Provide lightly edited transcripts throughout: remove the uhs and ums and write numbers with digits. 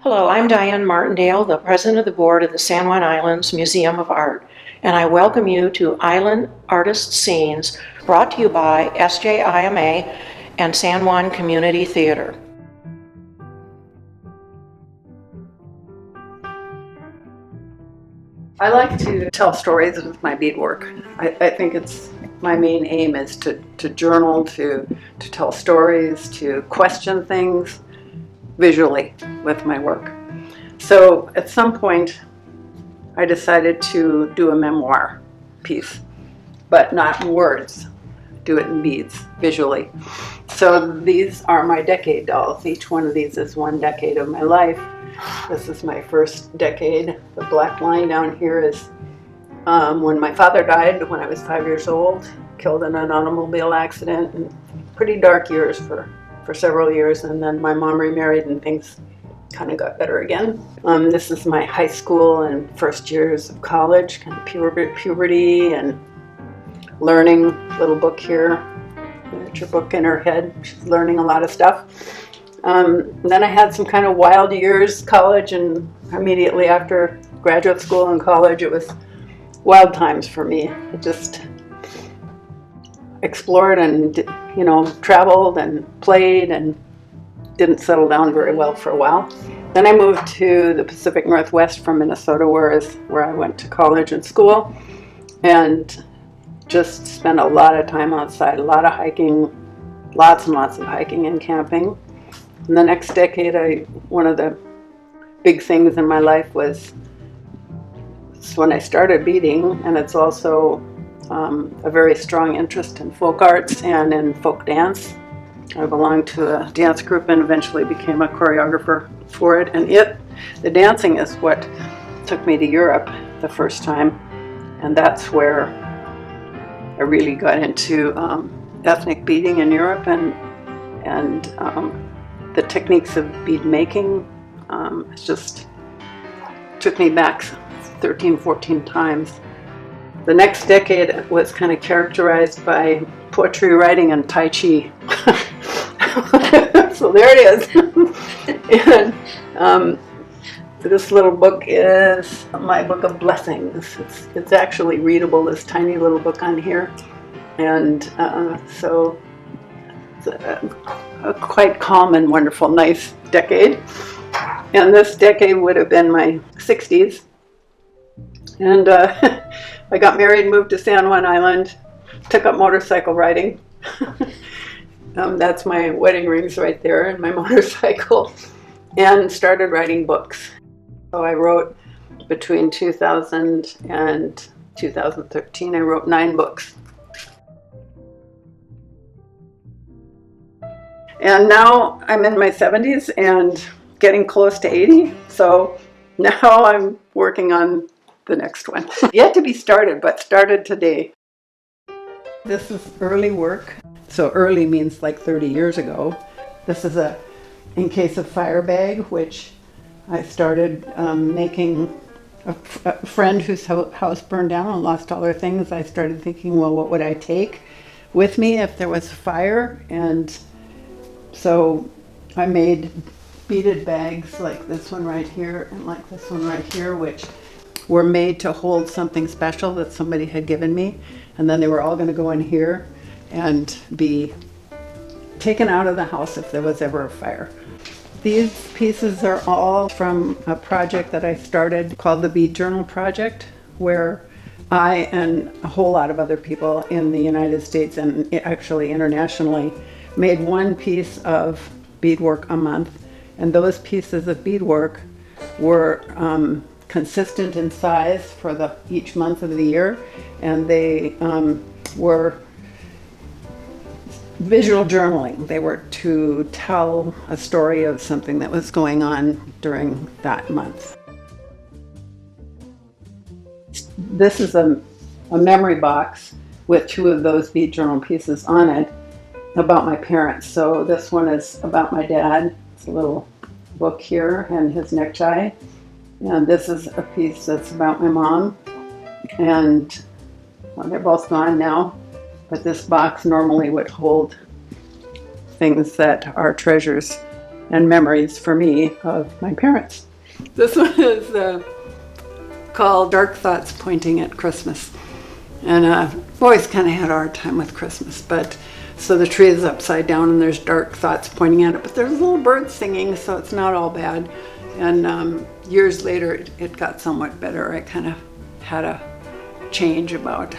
Hello, I'm Diane Martindale, the President of the Board of the San Juan Islands Museum of Art, and I welcome you to Island Artist Scenes, brought to you by SJIMA and San Juan Community Theatre. I like to tell stories with my beadwork. I think it's my main aim is to journal, to tell stories, to question things visually with my work. So at some point I decided to do a memoir piece, but not in words, do it in beads, visually. So these are my decade dolls. Each one of these is one decade of my life. This is my first decade. The black line down here is when my father died when I was 5 years old, killed in an automobile accident, and pretty dark years for several years. And then my mom remarried and things kind of got better again. This is my high school and first years of college, kind of puberty and learning. Little book here, miniature book in her head. She's learning a lot of stuff. Then I had some kind of wild years, college, and immediately after graduate school and college, it was wild times for me. I just explored and, traveled and played and didn't settle down very well for a while. Then I moved to the Pacific Northwest from Minnesota, where I went to college and school, and just spent a lot of time outside, a lot of hiking, lots and lots of hiking and camping. In the next decade, one of the big things in my life was when I started beading, and it's also a very strong interest in folk arts and in folk dance. I belonged to a dance group and eventually became a choreographer for it. And the dancing is what took me to Europe the first time, and that's where I really got into ethnic beading in Europe and the techniques of bead making. It just took me back 13, 14 times. The next decade was kind of characterized by poetry writing and Tai Chi. So there it is. And this little book is my book of blessings. It's actually readable, this tiny little book on here. And so it's a quite calm and wonderful, nice decade. And this decade would have been my 60s. And I got married, moved to San Juan Island, took up motorcycle riding. That's my wedding rings right there and my motorcycle, and started writing books. So I wrote between 2000 and 2013, I wrote 9 books. And now I'm in my 70s and getting close to 80, so now I'm working on the next one. Yet to be started, but started today. This is early work. So early means like 30 years ago. This is a in case of fire bag, which I started making. A friend whose house burned down and lost all her things. I started thinking, well, what would I take with me if there was a fire? And so I made beaded bags like this one right here and like this one right here, which were made to hold something special that somebody had given me. And then they were all going to go in here and be taken out of the house if there was ever a fire. These pieces are all from a project that I started called the Bead Journal Project, where I and a whole lot of other people in the United States and actually internationally made one piece of beadwork a month. And those pieces of beadwork were consistent in size for each month of the year, and they were visual journaling. They were to tell a story of something that was going on during that month. This is a memory box with 2 of those bead journal pieces on it about my parents. So this one is about my dad. It's a little book here and his necktie. And this is a piece that's about my mom. And well, they're both gone now. But this box normally would hold things that are treasures and memories for me of my parents. This one is called Dark Thoughts Pointing at Christmas. And I've always kind of had a hard time with Christmas, but so the tree is upside down and there's dark thoughts pointing at it, but there's little birds singing, so it's not all bad. And years later, it got somewhat better. I kind of had a change about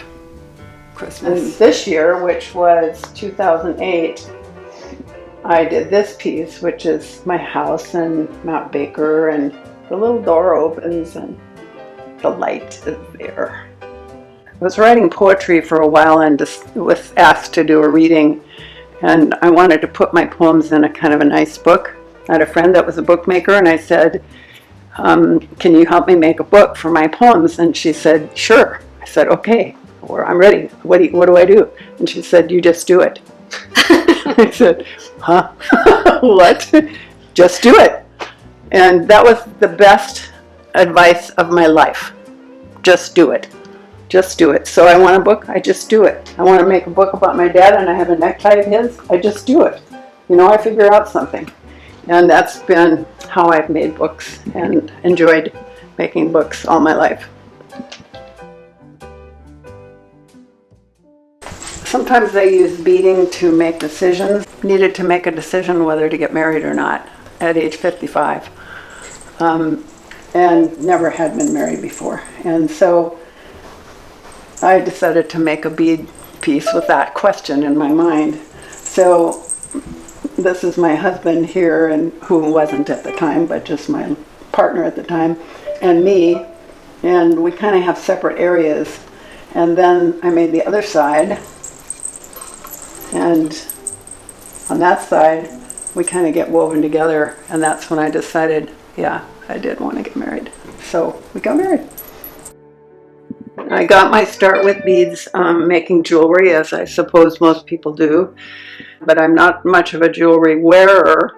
Christmas. And this year, which was 2008, I did this piece, which is my house and Mount Baker, and the little door opens and the light is there. I was writing poetry for a while and just was asked to do a reading, and I wanted to put my poems in a kind of a nice book. I had a friend that was a bookmaker, and I said, can you help me make a book for my poems? And she said, sure. I said, okay, or I'm ready. What do I do? And she said, you just do it. I said, huh? What? Just do it. And that was the best advice of my life. Just do it. Just do it. So I want a book, I just do it. I want to make a book about my dad and I have a necktie of his, I just do it. You know, I figure out something. And that's been how I've made books and enjoyed making books all my life. Sometimes I use beading to make decisions. Needed to make a decision whether to get married or not at age 55. And never had been married before. And so I decided to make a bead piece with that question in my mind. So this is my husband here, and who wasn't at the time, but just my partner at the time, and me, and we kind of have separate areas. And then I made the other side, and on that side we kind of get woven together, and that's when I decided, yeah, I did want to get married. So we got married. I got my start with beads making jewelry, as I suppose most people do, but I'm not much of a jewelry wearer,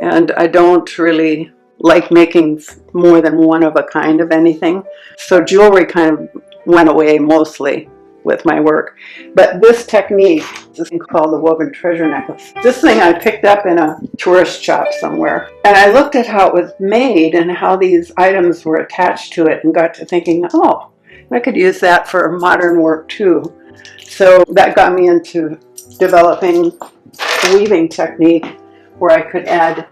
and I don't really like making more than one of a kind of anything. So jewelry kind of went away mostly with my work. But this technique is called the woven treasure necklace. This thing I picked up in a tourist shop somewhere, and I looked at how it was made and how these items were attached to it and got to thinking, oh, I could use that for modern work too. So that got me into developing a weaving technique where I could add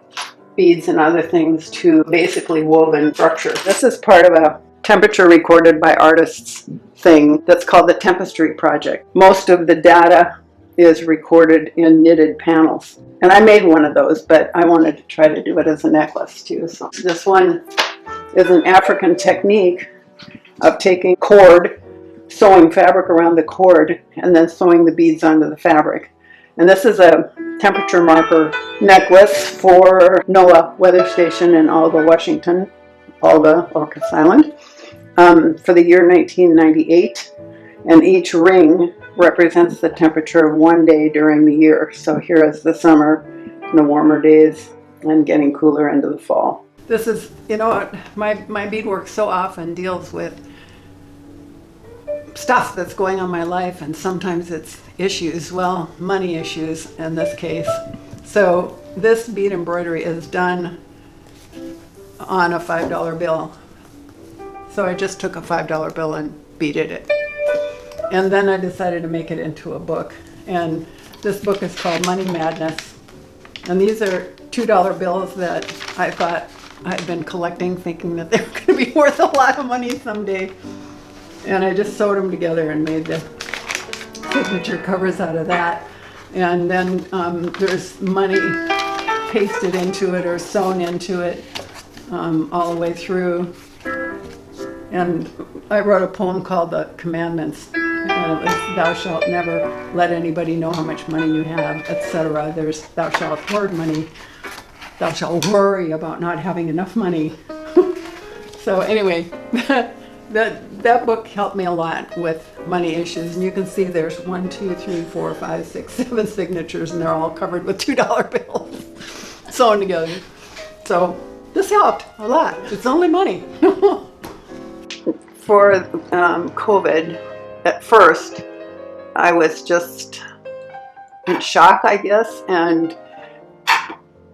beads and other things to basically woven structure. This is part of a temperature recorded by artists thing that's called the Tapestry Project. Most of the data is recorded in knitted panels. And I made one of those, but I wanted to try to do it as a necklace too. So this one is an African technique of taking cord, sewing fabric around the cord, and then sewing the beads onto the fabric. And this is a temperature marker necklace for NOAA weather station in Alga, Washington, Alga, Orcas Island, for the year 1998. And each ring represents the temperature of one day during the year. So here is the summer, the warmer days, and getting cooler into the fall. This is, you know, my beadwork so often deals with stuff that's going on in my life, and sometimes it's issues, well, money issues in this case. So this bead embroidery is done on a $5 bill. So I just took a $5 bill and beaded it. And then I decided to make it into a book. And this book is called Money Madness. And these are $2 bills that I thought I'd been collecting, thinking that they were going to be worth a lot of money someday. And I just sewed them together and made the signature covers out of that. And then there's money pasted into it or sewn into it all the way through. And I wrote a poem called The Commandments. And it was, thou shalt never let anybody know how much money you have, etc. There's thou shalt hoard money. Thou shalt worry about not having enough money. So anyway, that book helped me a lot with money issues. And you can see there's 1, 2, 3, 4, 5, 6, 7 signatures, and they're all covered with $2 bills sewn together. So this helped a lot. It's only money. For COVID, at first, I was just in shock, I guess, and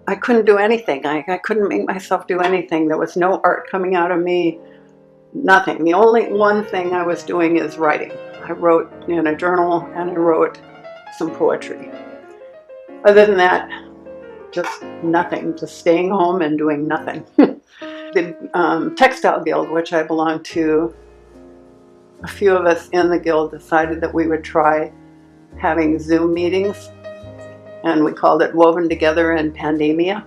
I couldn't do anything. I couldn't make myself do anything. There was no art coming out of me, nothing. The only one thing I was doing is writing. I wrote in a journal and I wrote some poetry. Other than that, just nothing, just staying home and doing nothing. The Textile Guild, which I belong to, a few of us in the guild decided that we would try having Zoom meetings, and we called it Woven Together in Pandemia.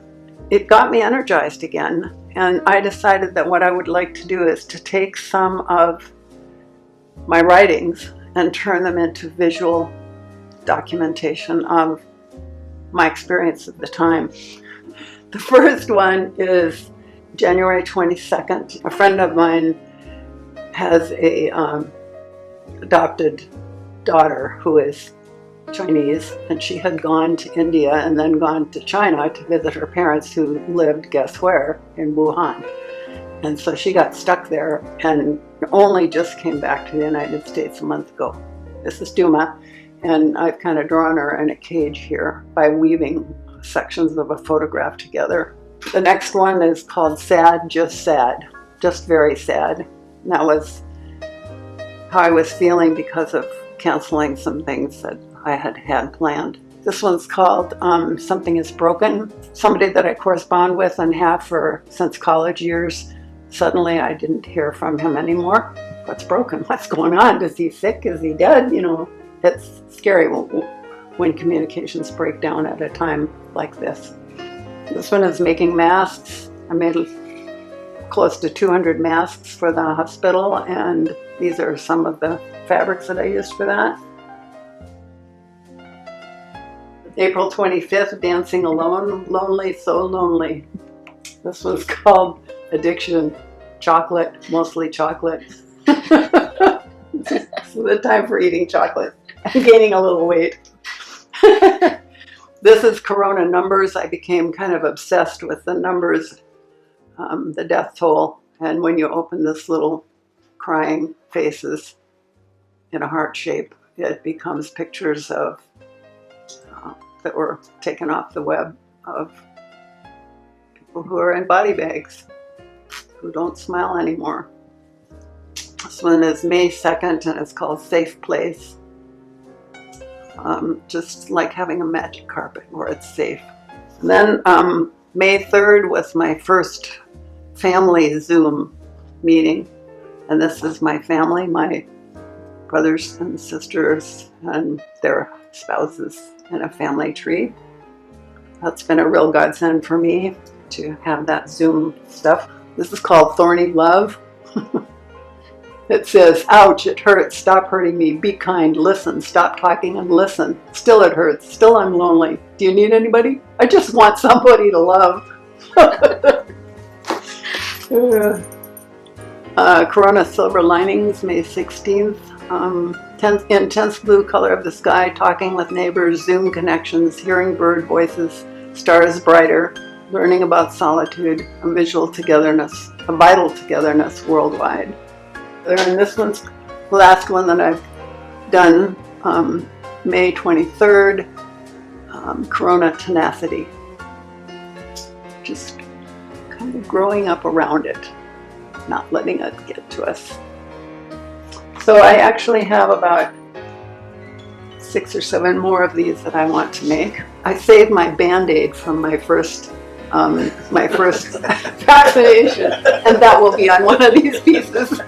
It got me energized again, and I decided that what I would like to do is to take some of my writings and turn them into visual documentation of my experience at the time. The first one is January 22nd. A friend of mine has a adopted daughter who is Chinese, and she had gone to India and then gone to China to visit her parents who lived, guess where, in Wuhan. And so she got stuck there and only just came back to the United States a month ago. This is Duma, and I've kind of drawn her in a cage here by weaving sections of a photograph together. The next one is called Sad, just very sad. And that was how I was feeling because of canceling some things that I had planned. This one's called Something is Broken. Somebody that I correspond with and have since college years, suddenly I didn't hear from him anymore. What's broken? What's going on? Is he sick? Is he dead? You know, it's scary when communications break down at a time like this. This one is making masks. I made close to 200 masks for the hospital, and these are some of the fabrics that I used for that. April 25th, Dancing Alone, Lonely, So Lonely. This was called Addiction, Chocolate, mostly chocolate. This is the time for eating chocolate. I'm gaining a little weight. This is Corona numbers. I became kind of obsessed with the numbers, the death toll, and when you open this little crying faces in a heart shape, it becomes pictures of that were taken off the web of people who are in body bags, who don't smile anymore. This one is May 2nd, and it's called Safe Place. Just like having a magic carpet where it's safe. And then May 3rd was my first family Zoom meeting. And this is my family, my brothers and sisters and their spouses in a family tree. That's been a real godsend for me to have that Zoom stuff. This is called Thorny Love. It says, ouch, it hurts, stop hurting me, be kind, listen, stop talking and listen. Still it hurts, still I'm lonely. Do you need anybody? I just want somebody to love. Corona Silver Linings, May 16th. Intense blue color of the sky, talking with neighbors, Zoom connections, hearing bird voices, stars brighter, learning about solitude, a visual togetherness, a vital togetherness worldwide. And this one's the last one that I've done, May 23rd, Corona Tenacity. Just kind of growing up around it, not letting it get to us. So I actually have about 6 or 7 more of these that I want to make. I saved my Band-Aid from my first vaccination, and that will be on one of these pieces.